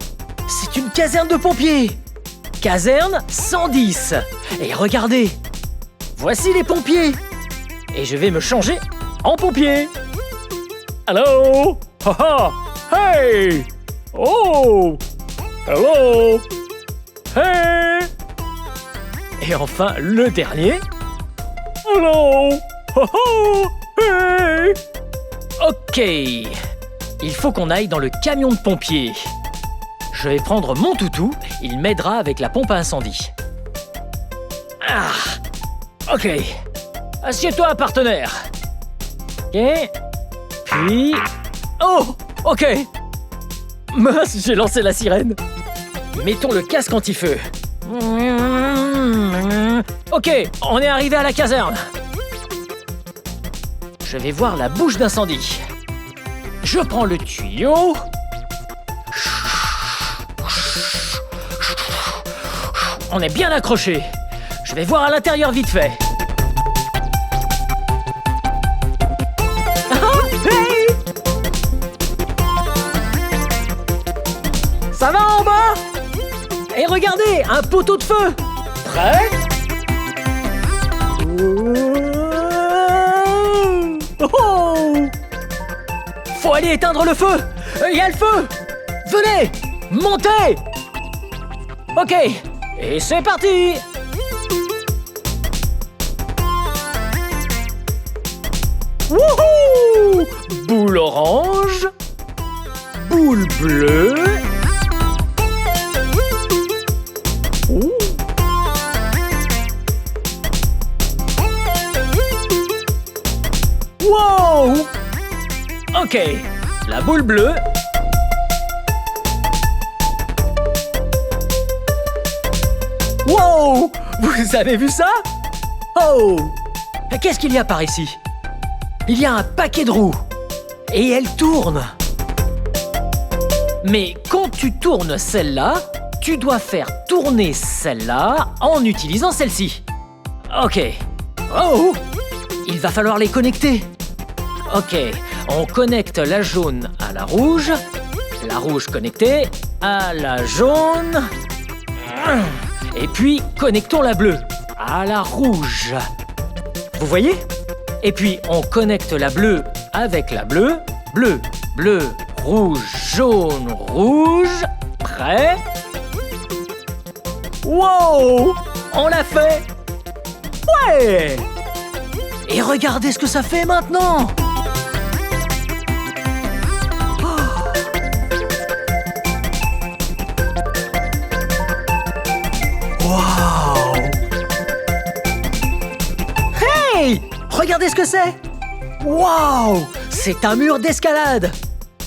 C'est une caserne de pompiers. Caserne 110. Et regardez, voici les pompiers. Et je vais me changer en pompier. Hello! Haha! Hey! Oh! Hello! Hey! Et enfin, le dernier. Hello! Haha! Hey! Ok. Il faut qu'on aille dans le camion de pompiers. Je vais prendre mon toutou, il m'aidera avec la pompe à incendie. Ah! Ok. Assieds-toi, partenaire. Ok. Puis... Oh! Ok. Mince, j'ai lancé la sirène. Mettons le casque anti-feu. Ok, on est arrivé à la caserne. Je vais voir la bouche d'incendie. Je prends le tuyau. On est bien accroché. Je vais voir à l'intérieur vite fait. Hey! Ça va en bas? Et regardez, un poteau de feu. Prêt? Oh! Faut aller éteindre le feu. Il y a le feu. Venez, montez. Ok, et c'est parti. Wouhou! Boule orange, boule bleue. Ouh. Wow! Ok, la boule bleue. Wow! Vous avez vu ça? Oh! Qu'est-ce qu'il y a par ici? Il y a un paquet de roues. Et elles tournent. Mais quand tu tournes celle-là, tu dois faire tourner celle-là en utilisant celle-ci. Ok. Oh! Il va falloir les connecter. Ok, on connecte la jaune à la rouge connectée à la jaune. Et puis, connectons la bleue à la rouge. Vous voyez? Et puis, on connecte la bleue avec la bleue. Bleu, bleu, rouge, jaune, rouge. Prêt? Wow! On l'a fait! Ouais! Et regardez ce que ça fait maintenant! Wow! Hey! Regardez ce que c'est! Wow! C'est un mur d'escalade!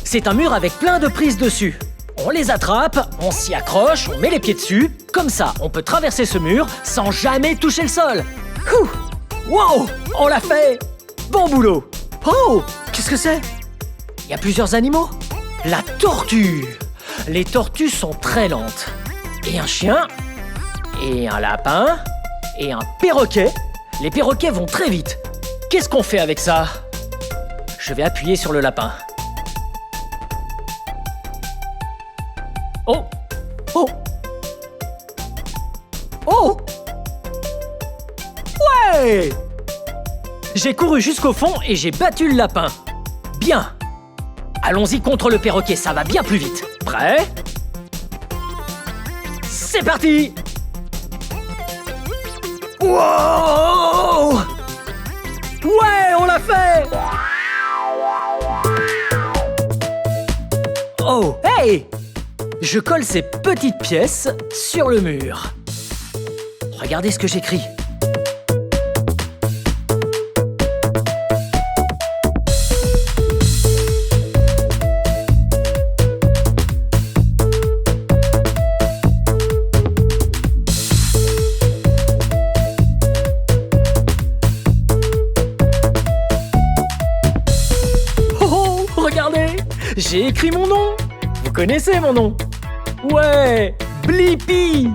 C'est un mur avec plein de prises dessus. On les attrape, on s'y accroche, on met les pieds dessus. Comme ça, on peut traverser ce mur sans jamais toucher le sol. Ouh! Wow! On l'a fait! Bon boulot! Oh! Qu'est-ce que c'est? Il y a plusieurs animaux. La tortue. Les tortues sont très lentes. Et un chien. Et un lapin. Et un perroquet. Les perroquets vont très vite. Qu'est-ce qu'on fait avec ça? Je vais appuyer sur le lapin. Oh! Oh! Oh! Ouais! J'ai couru jusqu'au fond et j'ai battu le lapin. Bien! Allons-y contre le perroquet, ça va bien plus vite. Prêt? C'est parti! Wow! Ouais, on l'a fait! Oh, hey! Je colle ces petites pièces sur le mur. Regardez ce que j'écris. Oh, regardez! J'ai écrit mon nom! Vous connaissez mon nom? Ouais, Blippi.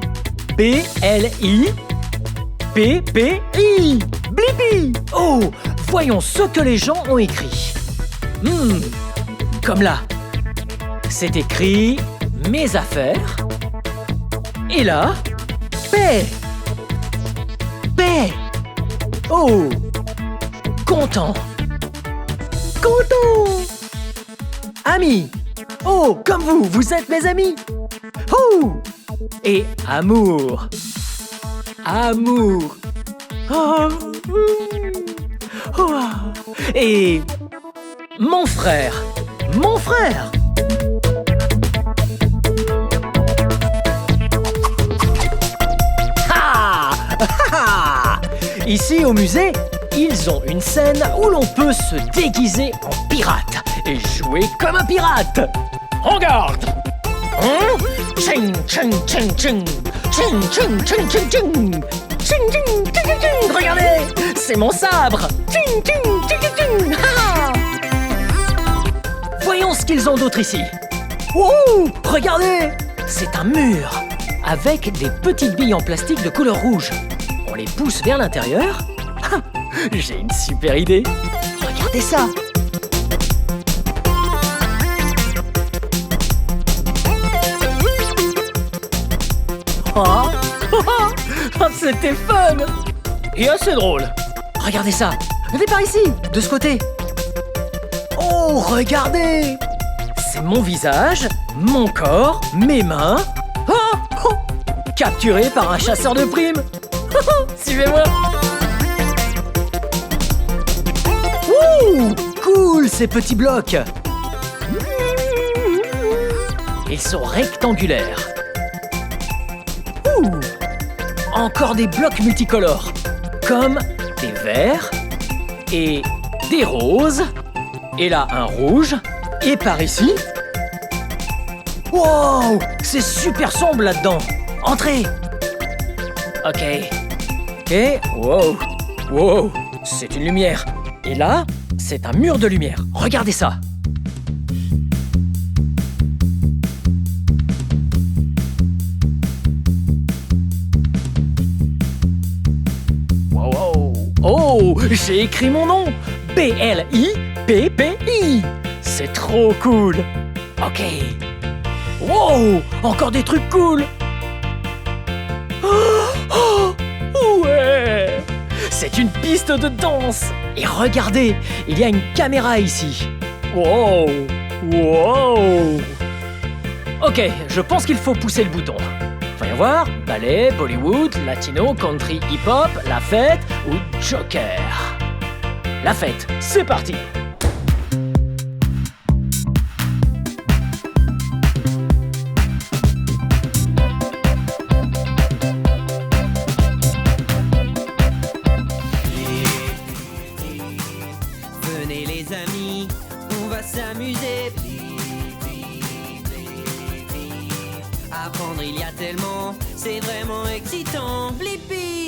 B-L-I-P-P-I. Blippi. Oh, voyons ce que les gens ont écrit. Comme là. C'est écrit mes affaires. Et là, paix. Paix. Oh, content. Content. Ami. Oh, comme vous, vous êtes mes amis. Oh! Et amour. Amour. Oh. Oh. Et mon frère. Mon frère. Ha! Ha! Ici au musée, ils ont une scène où l'on peut se déguiser en pirate et jouer comme un pirate. En garde! Ching, ching, ching, ching. Ching, ching, ching, ching, ching. Ching, ching, ching, ching, ching. Regardez, c'est mon sabre. Ching, ching, ching, ching, ching. Ha! Voyons ce qu'ils ont d'autre ici. Oh, regardez, c'est un mur avec des petites billes en plastique de couleur rouge. On les pousse vers l'intérieur. Ah, j'ai une super idée. Regardez ça. Oh, c'était fun et assez drôle. Regardez ça. Venez par ici, de ce côté. Oh, regardez. C'est mon visage, mon corps, mes mains. Oh, oh, capturé par un chasseur de primes. Suivez-moi. Ouh, cool ces petits blocs. Ils sont rectangulaires. Ouh, encore des blocs multicolores, comme des verts et des roses. Et là, un rouge. Et par ici... Wow, c'est super sombre là-dedans. Entrez. Ok. Et wow, wow, c'est une lumière. Et là, c'est un mur de lumière. Regardez ça. Oh, j'ai écrit mon nom. B-L-I-P-P-I. C'est trop cool. Ok. Wow, encore des trucs cool. Oh, ouais. C'est une piste de danse. Et regardez, il y a une caméra ici. Wow, wow. Ok, je pense qu'il faut pousser le bouton. Voyons voir, ballet, Bollywood, latino, country, hip-hop, la fête ou Joker. La fête, c'est parti. Venez les amis, on va s'amuser. Apprendre il y a tellement, c'est vraiment excitant. Blippi.